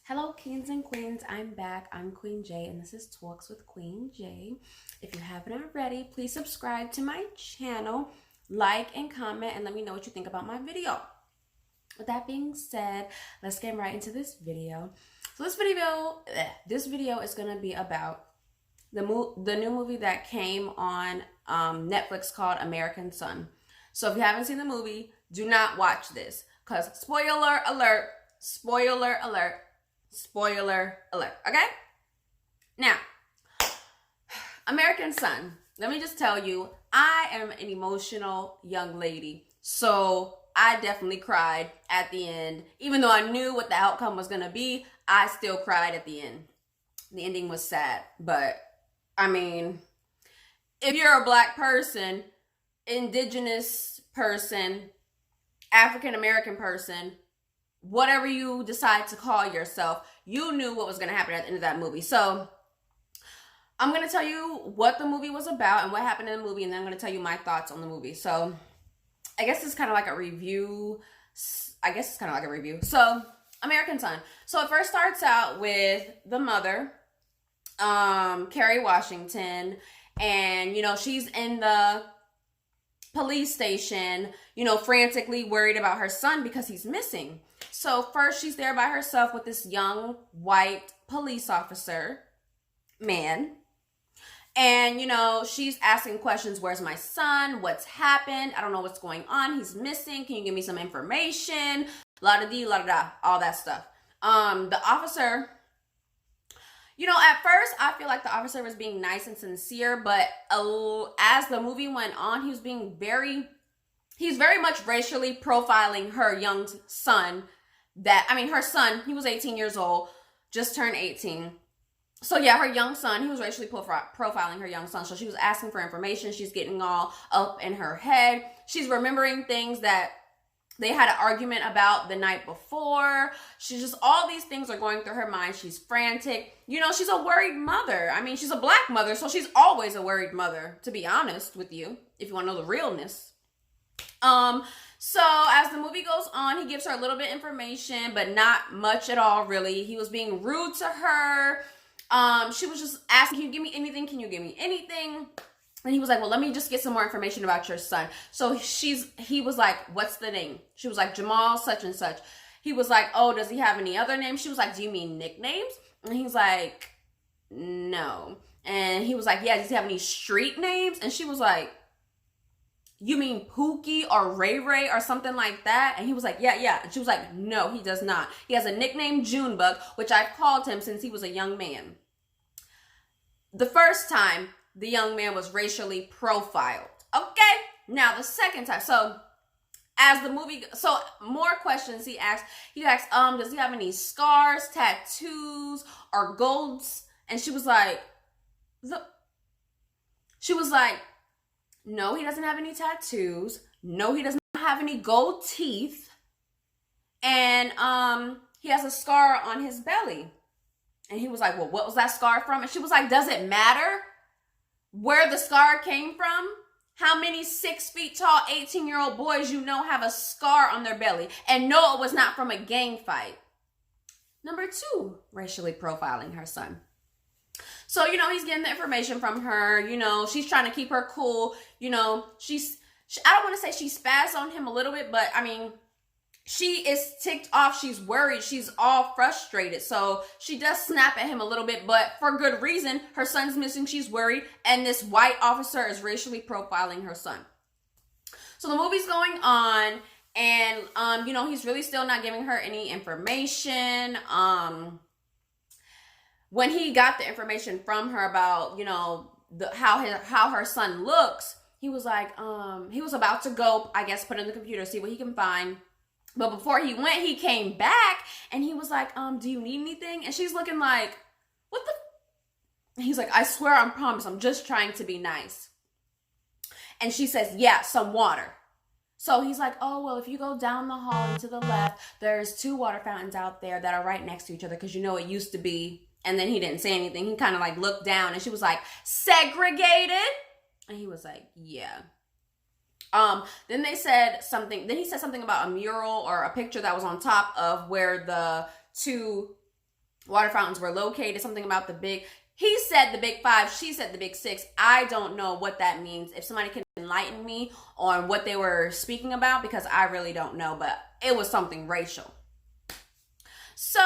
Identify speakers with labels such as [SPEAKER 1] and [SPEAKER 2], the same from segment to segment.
[SPEAKER 1] Hello, kings and queens. I'm back. I'm Queen J, and this is Talks with Queen J. If you haven't already, please subscribe to my channel, like and comment, and let me know what you think about my video. With that being said, let's get right into this video. So this video is going to be about the new movie that came on Netflix called American Son. So if you haven't seen the movie, do not watch this, because spoiler alert, spoiler alert, spoiler alert, okay? Now, American Son, let me just tell you, I am an emotional young lady, so I definitely cried at the end. Even though I knew what the outcome was going to be, I still cried at the end. The ending was sad, but I mean, if you're a Black person, indigenous person, African American person, whatever you decide to call yourself, you knew what was going to happen at the end of that movie. So I'm going to tell you what the movie was about and what happened in the movie, and then I'm going to tell you my thoughts on the movie. So I guess it's kind of like a review. So American Son. So it first starts out with the mother, Carrie Washington, and, you know, she's in the police station, you know, frantically worried about her son because he's missing. So first she's there by herself with this young white police officer man. And, you know, she's asking questions. Where's my son? What's happened? I don't know what's going on. He's missing. Can you give me some information? La-da-dee, la-da-da, all that stuff. The officer, you know, at first I feel like the officer was being nice and sincere, but as the movie went on, he's very much racially profiling her young son. Her son, he was 18 years old, just turned 18. So yeah, her young son, he was racially profiling her young son. So she was asking for information. She's getting all up in her head. She's remembering things that they had an argument about the night before. She's just, all these things are going through her mind. She's frantic. You know, she's a worried mother. I mean, she's a Black mother, so she's always a worried mother, to be honest with you, if you want to know the realness. So as the movie goes on, he gives her a little bit of information, but not much at all, really. He was being rude to her. She was just asking, can you give me anything? Can you give me anything? And he was like, well, let me just get some more information about your son. So he was like, what's the name? She was like, Jamal such and such. He was like, oh, does he have any other names? She was like, do you mean nicknames? And he's like, no. And he was like, yeah, does he have any street names? And she was like, you mean Pookie or Ray Ray or something like that? And he was like, yeah. And she was like, no, he does not. He has a nickname, Junebug, which I've called him since he was a young man. The first time, the young man was racially profiled. Okay? Now, the second time. So, as the movie... So, more questions he asked. He asked, does he have any scars, tattoos, or golds? And she was like... no, he doesn't have any tattoos. No, he doesn't have any gold teeth. And he has a scar on his belly. And he was like, well, what was that scar from? And she was like, does it matter where the scar came from? How many 6 feet tall, 18-year-old boys you know have a scar on their belly? And no, it was not from a gang fight. Number 2, racially profiling her son. So, you know, he's getting the information from her. You know, she's trying to keep her cool. You know, I don't want to say she spazzed on him a little bit, but I mean, she is ticked off. She's worried. She's all frustrated. So she does snap at him a little bit, but for good reason. Her son's missing. She's worried. And this white officer is racially profiling her son. So the movie's going on, and, you know, he's really still not giving her any information. When he got the information from her about, you know, how her son looks, he was like, he was about to go, I guess, put in the computer, see what he can find. But before he went, he came back and he was like, do you need anything? And she's looking like, what the? He's like, I swear, I promise, I'm just trying to be nice. And she says, yeah, some water. So he's like, oh, well, if you go down the hall and to the left, there's 2 water fountains out there that are right next to each other, because you know it used to be. And then he didn't say anything. He kind of like looked down, and she was like, segregated? And he was like, yeah. Then he said something about a mural or a picture that was on top of where the 2 water fountains were located, something about the big, he said the big five, she said the big six. I don't know what that means. If somebody can enlighten me on what they were speaking about, because I really don't know, but it was something racial. So,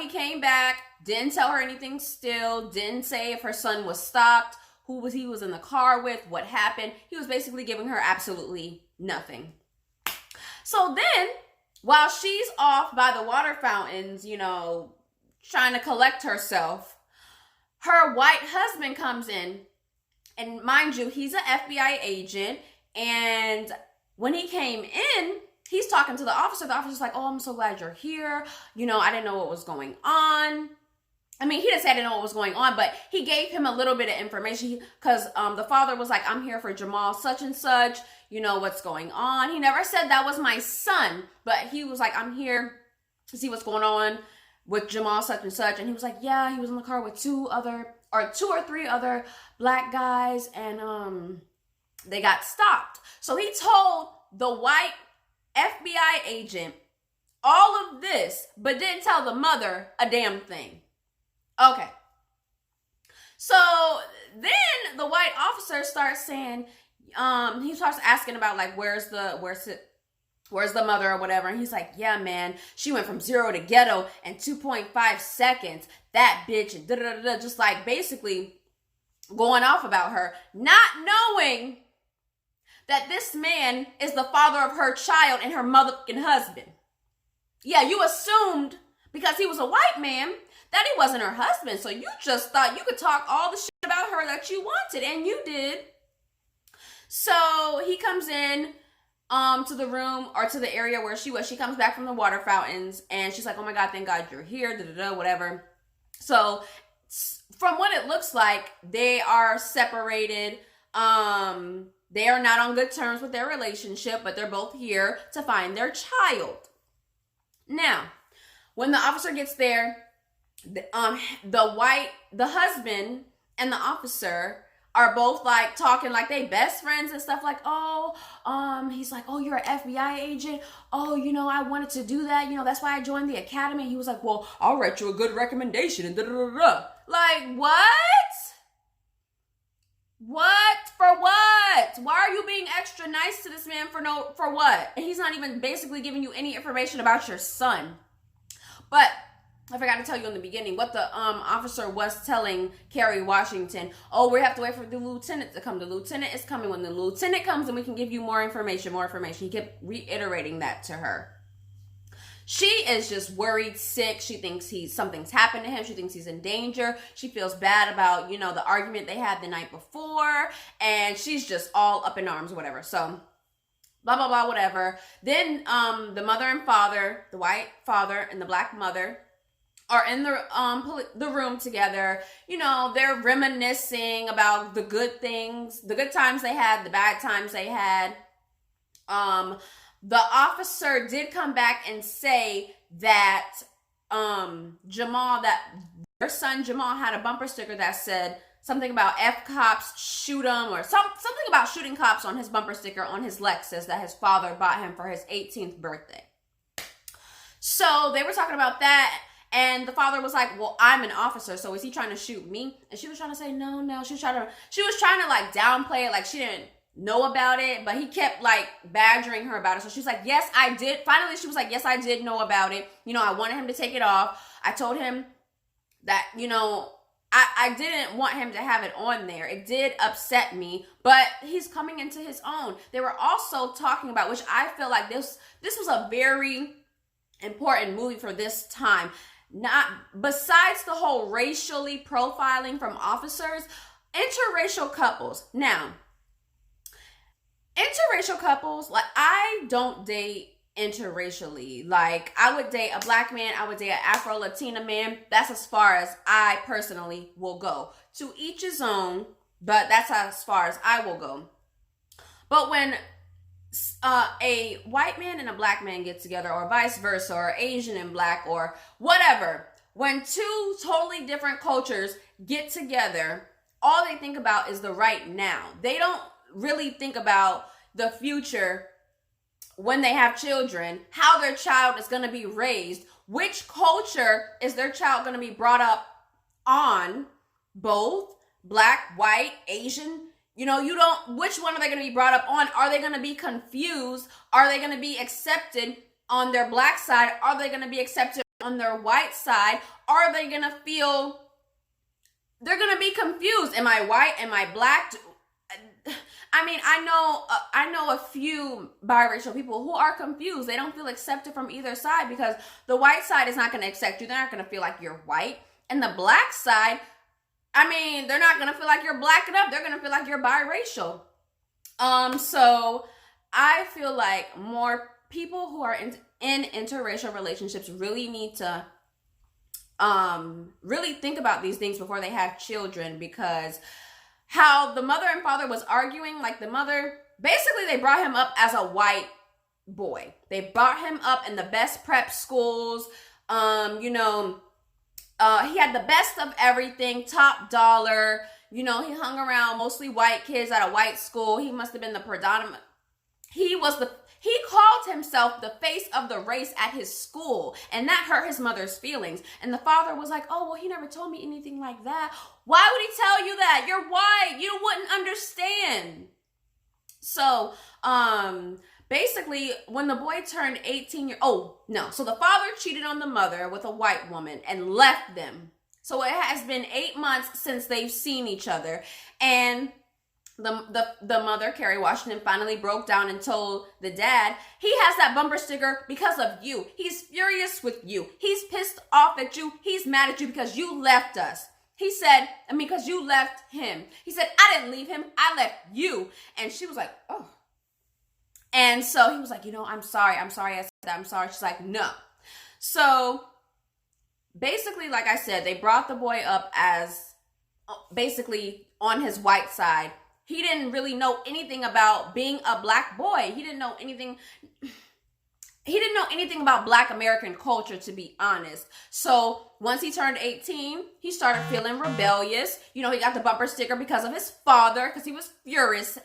[SPEAKER 1] he came back, didn't tell her anything still, didn't say if her son was stopped, who he was in the car with, what happened. He was basically giving her absolutely nothing. So then, while she's off by the water fountains, trying to collect herself, her white husband comes in. And mind you, he's an FBI agent. And when he came in, he's talking to the officer. The officer's like, oh, I'm so glad you're here. I didn't know what was going on. I mean, he didn't say I didn't know what was going on, but he gave him a little bit of information because the father was like, I'm here for Jamal such and such. What's going on. He never said that was my son, but he was like, I'm here to see what's going on with Jamal such and such. And he was like, yeah, he was in the car with two or three other black guys, and they got stopped. So he told the white FBI agent all of this, but didn't tell the mother a damn thing. Okay. So then the white officer starts saying, he starts asking about like, where's the mother or whatever. And he's like, yeah, man, she went from 0 to ghetto in 2.5 seconds. That bitch, and da-da-da-da, just like basically going off about her, not knowing that this man is the father of her child and her motherfucking husband. Yeah, you assumed because he was a white man that he wasn't her husband. So you just thought you could talk all the shit about her that you wanted, and you did. So he comes in to the room or to the area where she was. She comes back from the water fountains and she's like, oh my God, thank God you're here, da-da-da, whatever. So from what it looks like, they are separated. They are not on good terms with their relationship, but they're both here to find their child. Now, when the officer gets there, the husband and the officer are both like talking like they best friends and stuff, like, he's like, oh, you're an FBI agent. Oh, I wanted to do that. That's why I joined the academy. And he was like, well, I'll write you a good recommendation and da-da-da-da. Like, what? What? For what? Why are you being extra nice to this man for what? And he's not even basically giving you any information about your son. But I forgot to tell you in the beginning what the officer was telling Carrie Washington. Oh, we have to wait for the lieutenant to come. The lieutenant is coming. When the lieutenant comes, then we can give you more information. He kept reiterating that to her. She is just worried, sick. She thinks something's happened to him. She thinks he's in danger. She feels bad about, the argument they had the night before. And she's just all up in arms, whatever. So, blah, blah, blah, whatever. Then the mother and father, the white father and the black mother, are in the room together. They're reminiscing about the good things, the good times they had, the bad times they had. The officer did come back and say that Jamal, that their son Jamal had a bumper sticker that said something about F cops, shoot him, or something about shooting cops on his bumper sticker on his Lexus that his father bought him for his 18th birthday. So they were talking about that. And the father was like, well, I'm an officer, so is he trying to shoot me? And she was trying to say, no. She was trying to like downplay it, like she didn't know about it, but he kept like badgering her about it. So she's like, yes, I did. Finally, she was like, yes, I did know about it. I wanted him to take it off. I told him that, I didn't want him to have it on there. It did upset me, but he's coming into his own. They were also talking about, which I feel like this was a very important movie for this time. Not besides the whole racially profiling from officers, interracial couples. Now, interracial couples, like, I don't date interracially. Like, I would date a black man, I would date an Afro-Latina man. That's as far as I personally will go. To each his own, but that's as far as I will go. But when a white man and a black man get together, or vice versa, or Asian and black, or whatever, when two totally different cultures get together, all they think about is the right now. They don't really think about the future when they have children, how their child is going to be raised, Which culture is their child going to be brought up on? Both black, white, Asian. You don't, which one are they going to be brought up on? Are they going to be confused? Are they going to be accepted on their black side? Are they going to be accepted on their white side? Are they going to feel, they're going to be confused? Am I white? Am I black? I mean, I know a few biracial people who are confused. They don't feel accepted from either side because the white side is not going to accept you. They're not going to feel like you're white. And the black side, I mean, they're not going to feel like you're black enough. They're going to feel like you're biracial. So I feel like more people who are in interracial relationships really need to really think about these things before they have children, because how the mother and father was arguing, like the mother, basically they brought him up as a white boy. They brought him up in the best prep schools. He had the best of everything, top dollar. He hung around mostly white kids at a white school. He must have been the predominant. He called himself the face of the race at his school, and that hurt his mother's feelings. And the father was like, oh, well, he never told me anything like that. Why would he tell you that? You're white. You wouldn't understand. So, basically, when the boy turned 18 so the father cheated on the mother with a white woman and left them. So it has been 8 months since they've seen each other. And the mother, Carrie Washington, finally broke down and told the dad, he has that bumper sticker because of you. He's furious with you. He's pissed off at you. He's mad at you because you left us. He said, because you left him. He said, I didn't leave him. I left you. And she was like, oh. And so he was like, I'm sorry. I said that. I'm sorry. She's like, no. So basically, like I said, they brought the boy up as basically on his white side. He didn't really know anything about being a black boy. He didn't know anything about black American culture, to be honest. So once he turned 18, he started feeling rebellious. He got the bumper sticker because of his father, because he was furious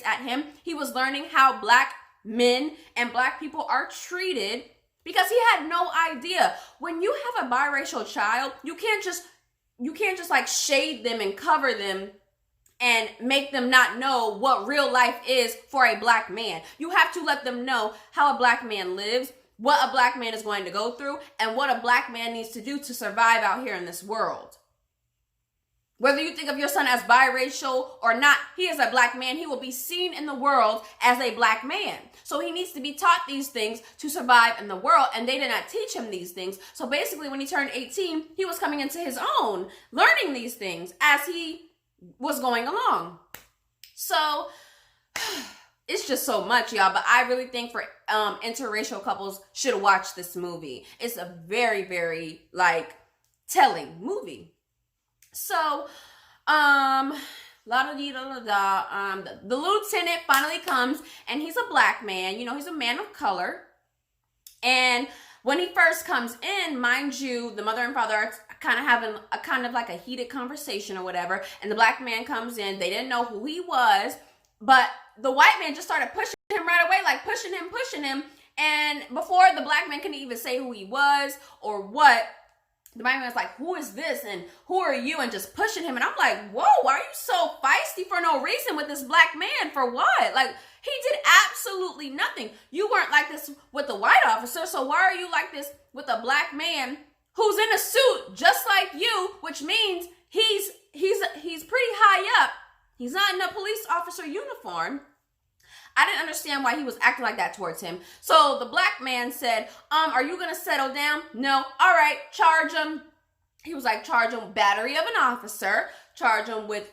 [SPEAKER 1] at him. He was learning how black men and black people are treated because he had no idea. When you have a biracial child, you can't just like shade them and cover them and make them not know what real life is for a black man. You have to let them know how a black man lives, what a black man is going to go through, and what a black man needs to do to survive out here in this world. Whether you think of your son as biracial or not, he is a black man. He will be seen in the world as a black man. So he needs to be taught these things to survive in the world, and they did not teach him these things. So basically, when he turned 18, he was coming into his own, learning these things as he was going along. So it's just so much, y'all. But I really think for interracial couples should watch this movie. It's a very, very telling movie. So, the lieutenant finally comes, and he's a black man. He's a man of color. And when he first comes in, mind you, the mother and father are kind of having a heated conversation or whatever. And the black man comes in. They didn't know who he was, but the white man just started pushing him right away, like pushing him. And before the black man couldn't even say who he was or what, the white man was like, who is this? And who are you? And just pushing him. And I'm like, whoa, why are you so feisty for no reason with this black man? For what? Like, he did absolutely nothing. You weren't like this with the white officer. So why are you like this with a black man who's in a suit just like you, which means he's pretty high up. He's not in a police officer uniform. I didn't understand why he was acting like that towards him. So the black man said, are you going to settle down? No. All right, charge him. He was like, charge him battery of an officer, charge him with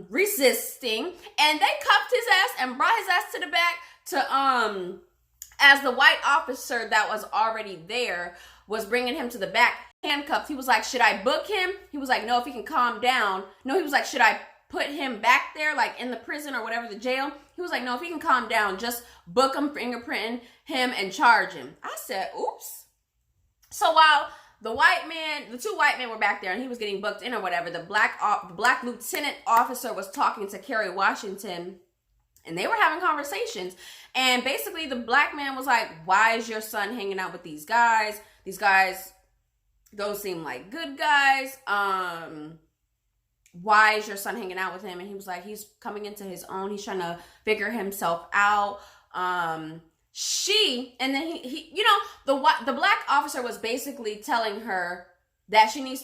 [SPEAKER 1] resisting. And they cuffed his ass and brought his ass to the back to, as the white officer that was already there was bringing him to the back, handcuffed. He was like, should I book him? He was like, no, if he can calm down. No, he was like, should I put him back there, like in the prison or whatever, the jail? He was like, no, if he can calm down, just book him, fingerprinting him, and charge him. I said, oops. So while the two white men were back there and he was getting booked in or whatever, the black lieutenant officer was talking to Carrie Washington, and they were having conversations. And basically the black man was like, why is your son hanging out with these guys? these guys don't seem like good guys. Why is your son hanging out with him? And he was like, he's coming into his own. He's trying to figure himself out. And then he you know, the black officer was basically telling her that she needs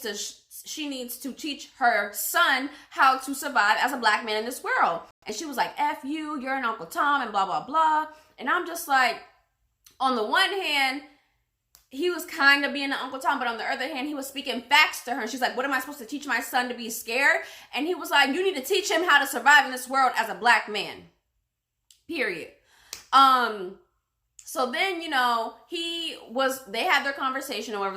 [SPEAKER 1] to teach her son how to survive as a black man in this world. And she was like, F you, you're an Uncle Tom, and blah, blah, blah. And I'm just like, on the one hand, he was kind of being an Uncle Tom, but on the other hand, he was speaking facts to her. And she's like, what am I supposed to teach my son to be scared? And he was like, you need to teach him how to survive in this world as a black man. Period. So then, you know, they had their conversation, or whatever,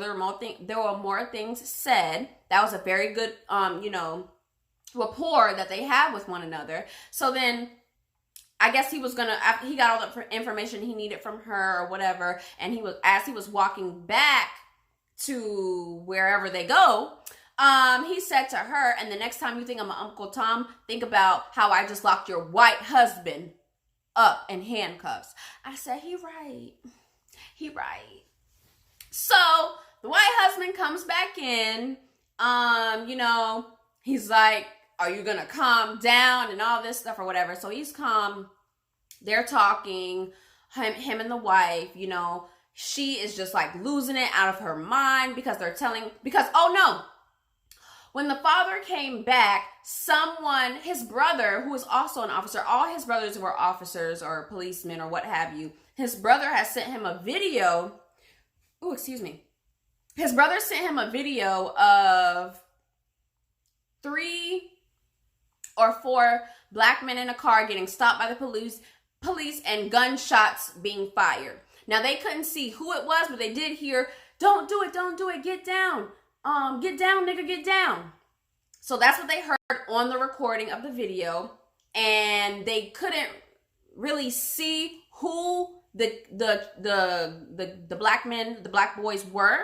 [SPEAKER 1] there were more things said. That was a very good, you know, rapport that they had with one another. So then, I guess he got all the information he needed from her or whatever, and as he was walking back to wherever they go, he said to her, and the next time you think I'm an Uncle Tom, think about how I just locked your white husband up in handcuffs. I said, he right. So the white husband comes back in, you know, he's like, are you gonna calm down and all this stuff or whatever? So he's calm. They're talking, him and the wife, you know, she is just like losing it out of her mind because oh no, when the father came back, his brother, who was also an officer, all his brothers were officers or policemen or what have you. His brother has sent him a video. Oh, excuse me. His brother sent him a video of 3 or 4 black men in a car getting stopped by the police and gunshots being fired. Now, they couldn't see who it was, but they did hear, don't do it, get down. Get down, nigga, get down. So that's what they heard on the recording of the video, and they couldn't really see who the black men, the black boys were,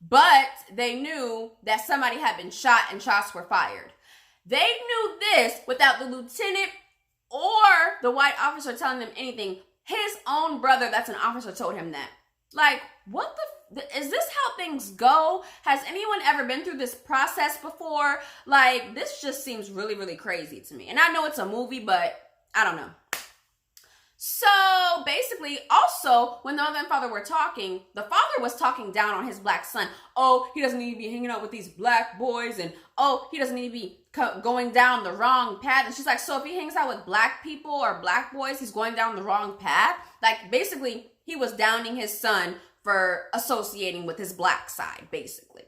[SPEAKER 1] but they knew that somebody had been shot and shots were fired. They knew this without the lieutenant or the white officer telling them anything. His own brother, that's an officer, told him that. Like, what is this how things go? Has anyone ever been through this process before? Like, this just seems really, really crazy to me. And I know it's a movie, but I don't know. So basically, also, when the mother and father were talking, the father was talking down on his black son. Oh, he doesn't need to be hanging out with these black boys. And oh, he doesn't need to be going down the wrong path. And she's like, so if he hangs out with black people or black boys, he's going down the wrong path. Like, basically, he was downing his son for associating with his black side, basically.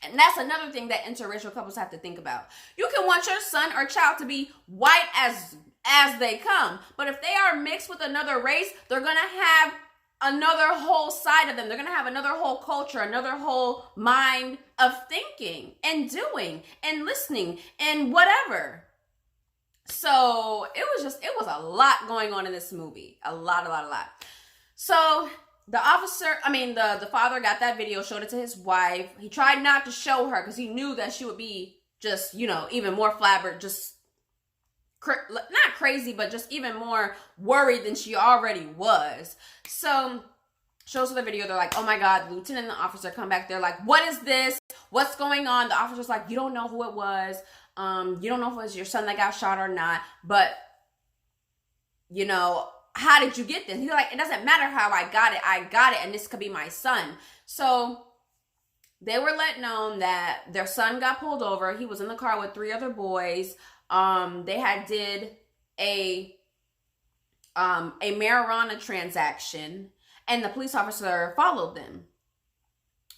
[SPEAKER 1] And that's another thing that interracial couples have to think about. You can want your son or child to be white as they come, but if they are mixed with another race, they're going to have another whole side of them. They're going to have another whole culture, another whole mind of thinking and doing and listening and whatever. So it was a lot going on in this movie. A lot. So the father got that video, showed it to his wife. He tried not to show her because he knew that she would be just, you know, even more flabbergasted, just not crazy, but just even more worried than she already was. So shows her the video. They're like, oh my God, the lieutenant and the officer come back. They're like, what is this? What's going on? The officer's like, you don't know who it was. You don't know if it was your son that got shot or not, but you know, how did you get this? He's like, it doesn't matter how I got it, and this could be my son. So they were let known that their son got pulled over. He was in the car with 3 other boys. They had did a marijuana transaction, and the police officer followed them.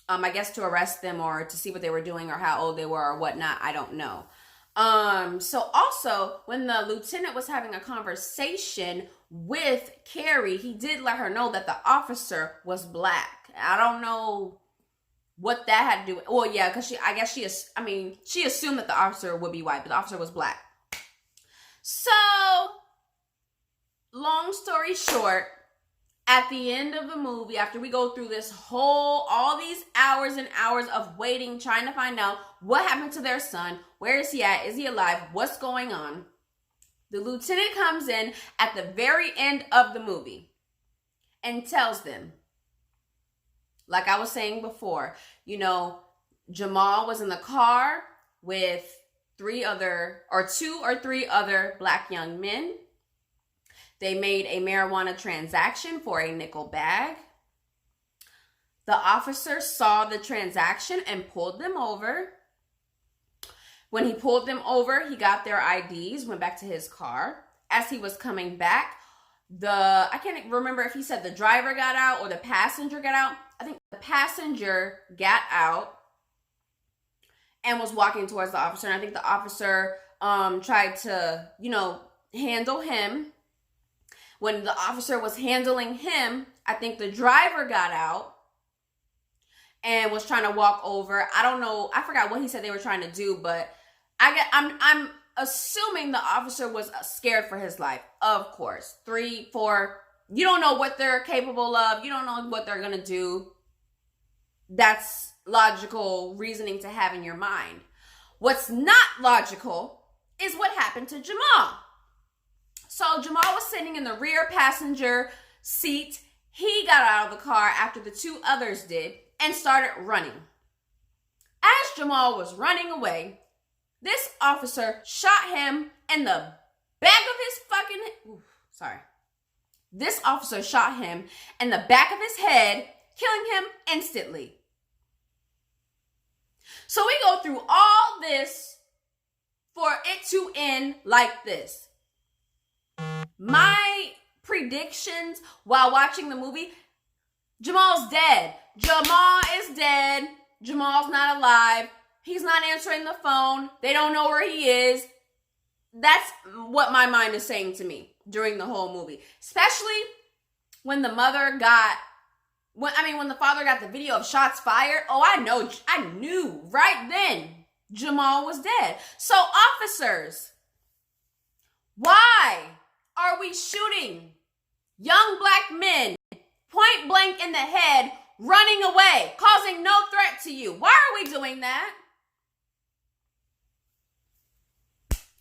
[SPEAKER 1] I guess to arrest them or to see what they were doing or how old they were or whatnot. I don't know. So also when the lieutenant was having a conversation with Carrie, he did let her know that the officer was black. I don't know what that had to do with, well, yeah, because she assumed that the officer would be white, but the officer was black. So, long story short, at the end of the movie, after we go through all these hours and hours of waiting, trying to find out what happened to their son, where is he at, is he alive, what's going on, the lieutenant comes in at the very end of the movie and tells them, like I was saying before, Jamal was in the car with two or three other black young men. They made a marijuana transaction for a nickel bag. The officer saw the transaction and pulled them over. When he pulled them over, he got their IDs, went back to his car. As he was coming back, I can't remember if he said the driver got out or the passenger got out. I think the passenger got out and was walking towards the officer. And I think the officer tried to, handle him. When the officer was handling him, I think the driver got out and was trying to walk over. I don't know. I forgot what he said they were trying to do, but I'm assuming the officer was scared for his life. Of course. 3, 4, you don't know what they're capable of. You don't know what they're going to do. That's logical reasoning to have in your mind. What's not logical is what happened to Jamal. So Jamal was sitting in the rear passenger seat. He got out of the car after the two others did and started running. As Jamal was running away, this officer shot him in the back of his This officer shot him in the back of his head, killing him instantly. So we go through all this for it to end like this. My predictions while watching the movie, Jamal's dead. Jamal is dead. Jamal's not alive. He's not answering the phone. They don't know where he is. That's what my mind is saying to me during the whole movie. Especially when the father got the video of shots fired. Oh, I knew right then Jamal was dead. So officers, why are we shooting young black men point blank in the head, running away, causing no threat to you? Why are we doing that?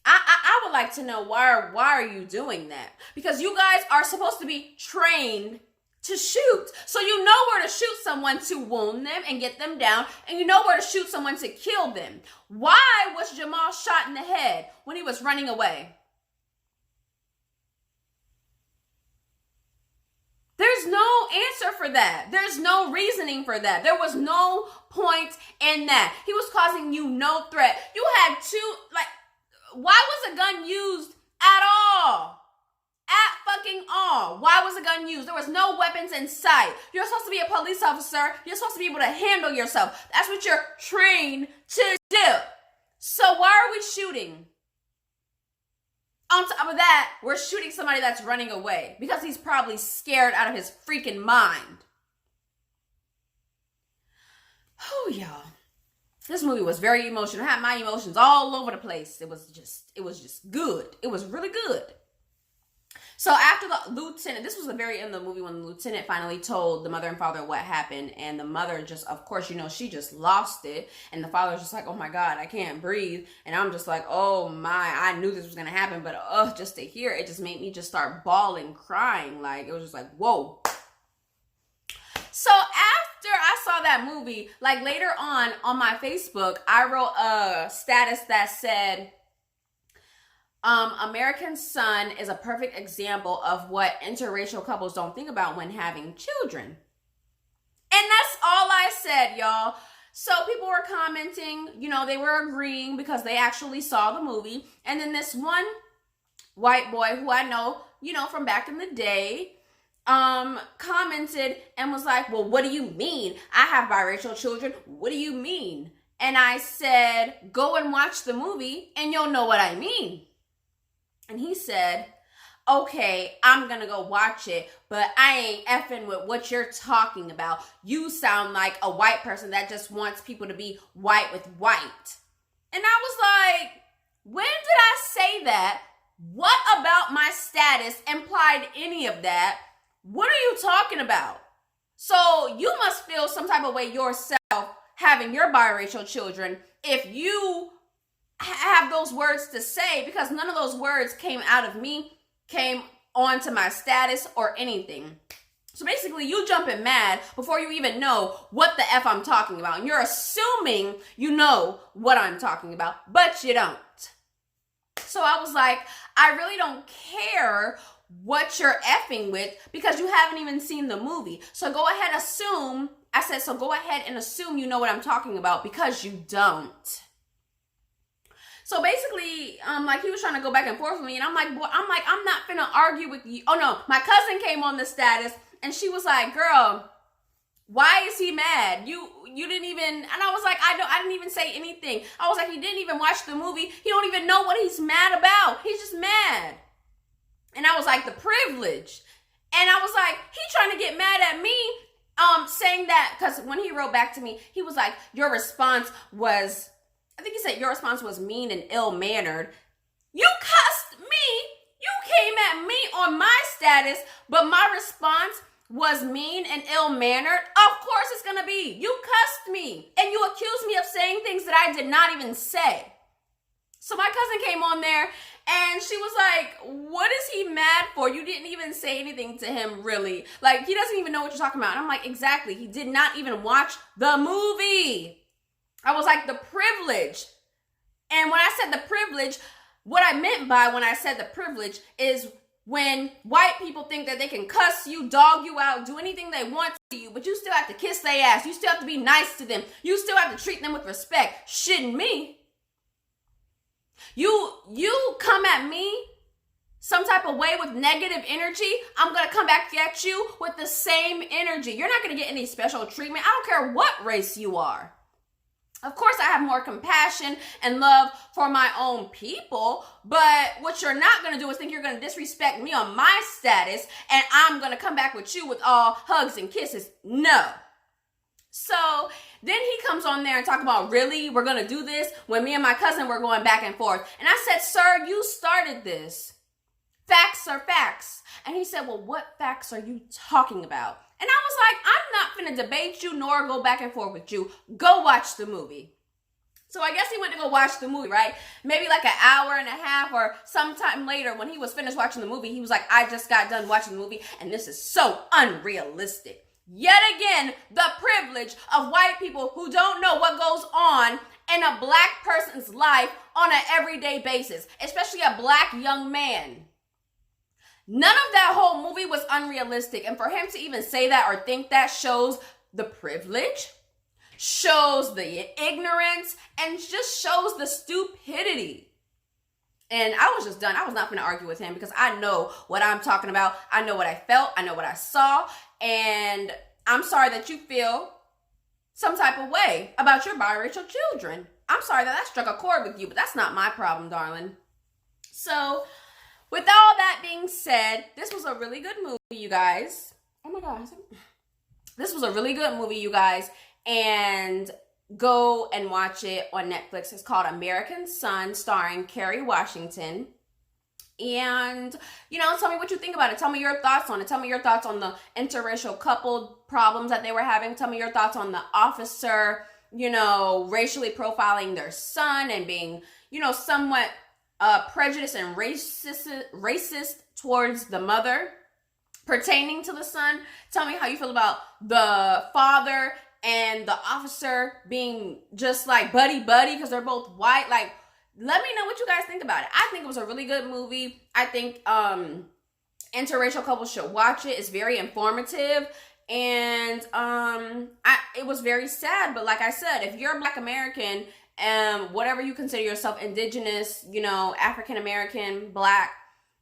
[SPEAKER 1] I would like to know why are you doing that? Because you guys are supposed to be trained to shoot. So you know where to shoot someone to wound them and get them down, and you know where to shoot someone to kill them. Why was Jamal shot in the head when he was running away? There's no answer for that. There's no reasoning for that. There was no point in that. He was causing you no threat. You had why was a gun used at all? At fucking all. Why was a gun used? There was no weapons in sight. You're supposed to be a police officer. You're supposed to be able to handle yourself. That's what you're trained to do. So why are we shooting? On top of that, we're shooting somebody that's running away because he's probably scared out of his freaking mind. Oh, y'all. This movie was very emotional. I had my emotions all over the place. It was just good. It was really good. So after the lieutenant, this was the very end of the movie when the lieutenant finally told the mother and father what happened. And the mother just, of course, she just lost it. And the father was just like, oh my God, I can't breathe. And I'm just like, oh my, I knew this was going to happen. But just to hear it just made me just start bawling, crying. Like, it was just like, whoa. So after I saw that movie, like later on my Facebook, I wrote a status that said, American Son is a perfect example of what interracial couples don't think about when having children. And that's all I said, y'all. So people were commenting, they were agreeing because they actually saw the movie. And then this one white boy who I know, from back in the day, commented and was like, well, what do you mean? I have biracial children. What do you mean? And I said, go and watch the movie and you'll know what I mean. And he said, okay, I'm going to go watch it, but I ain't effing with what you're talking about. You sound like a white person that just wants people to be white with white. And I was like, when did I say that? What about my status implied any of that? What are you talking about? So you must feel some type of way yourself having your biracial children if you have those words to say, because none of those words came out of me, came onto my status or anything. So basically, you jumping mad before you even know what the F I'm talking about. And you're assuming you know what I'm talking about, but you don't. So I was like, I really don't care what you're effing with because you haven't even seen the movie. So go ahead, assume. I said, so go ahead and assume you know what I'm talking about because you don't. So basically, like he was trying to go back and forth with me, and I'm like, I'm not finna argue with you. Oh no, my cousin came on the status, and she was like, girl, why is he mad? You didn't even, and I was like, I didn't even say anything. I was like, he didn't even watch the movie. He don't even know what he's mad about. He's just mad. And I was like, the privilege. And I was like, he trying to get mad at me, saying that, because when he wrote back to me, he was like, your response was, I think he said, your response was mean and ill-mannered. You cussed me. You came at me on my status, but my response was mean and ill-mannered. Of course it's gonna be. You cussed me, and you accused me of saying things that I did not even say. So my cousin came on there, and she was like, what is he mad for? You didn't even say anything to him, really. Like, he doesn't even know what you're talking about. And I'm like, exactly. He did not even watch the movie. I was like, the privilege. And when I said the privilege, what I meant by when I said the privilege is when white people think that they can cuss you, dog you out, do anything they want to you, but you still have to kiss their ass. You still have to be nice to them. You still have to treat them with respect. Shitting me. You come at me some type of way with negative energy, I'm going to come back at you with the same energy. You're not going to get any special treatment. I don't care what race you are. Of course, I have more compassion and love for my own people, but what you're not going to do is think you're going to disrespect me on my status and I'm going to come back with you with all hugs and kisses. No. So then he comes on there and talk about, really, we're going to do this when me and my cousin were going back and forth. And I said, sir, you started this. Facts are facts. And he said, well, what facts are you talking about? And I was like, I'm not finna debate you nor go back and forth with you. Go watch the movie. So I guess he went to go watch the movie, right? Maybe like an hour and a half or sometime later when he was finished watching the movie, he was like, I just got done watching the movie and this is so unrealistic. Yet again, the privilege of white people who don't know what goes on in a black person's life on an everyday basis, especially a black young man. None of that whole movie was unrealistic. And for him to even say that or think that shows the privilege, shows the ignorance, and just shows the stupidity. And I was just done. I was not going to argue with him because I know what I'm talking about. I know what I felt. I know what I saw. And I'm sorry that you feel some type of way about your biracial children. I'm sorry that struck a chord with you, but that's not my problem, darling. So with all that being said, this was a really good movie, you guys. Oh my God. This was a really good movie, you guys. And go and watch it on Netflix. It's called American Son, starring Carrie Washington. And, tell me what you think about it. Tell me your thoughts on it. Tell me your thoughts on the interracial couple problems that they were having. Tell me your thoughts on the officer, racially profiling their son and being, somewhat prejudiced and racist towards the mother pertaining to the son. Tell me how you feel about the father and the officer being just like buddy because they're both white. Like, let me know what you guys think about it. I think it was a really good movie. I think interracial couples should watch it. It's very informative. And it was very sad. But like I said, if you're a Black American, whatever you consider yourself, indigenous, African American, Black,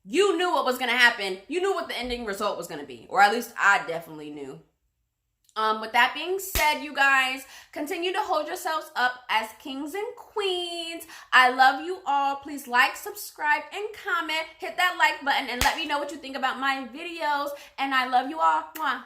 [SPEAKER 1] you knew what was going to happen. You knew what the ending result was going to be. Or at least I definitely knew. With that being said, you guys, continue to hold yourselves up as kings and queens. I love you all. Please like, subscribe, and comment. Hit that like button and let me know what you think about my videos. And I love you all. Mwah.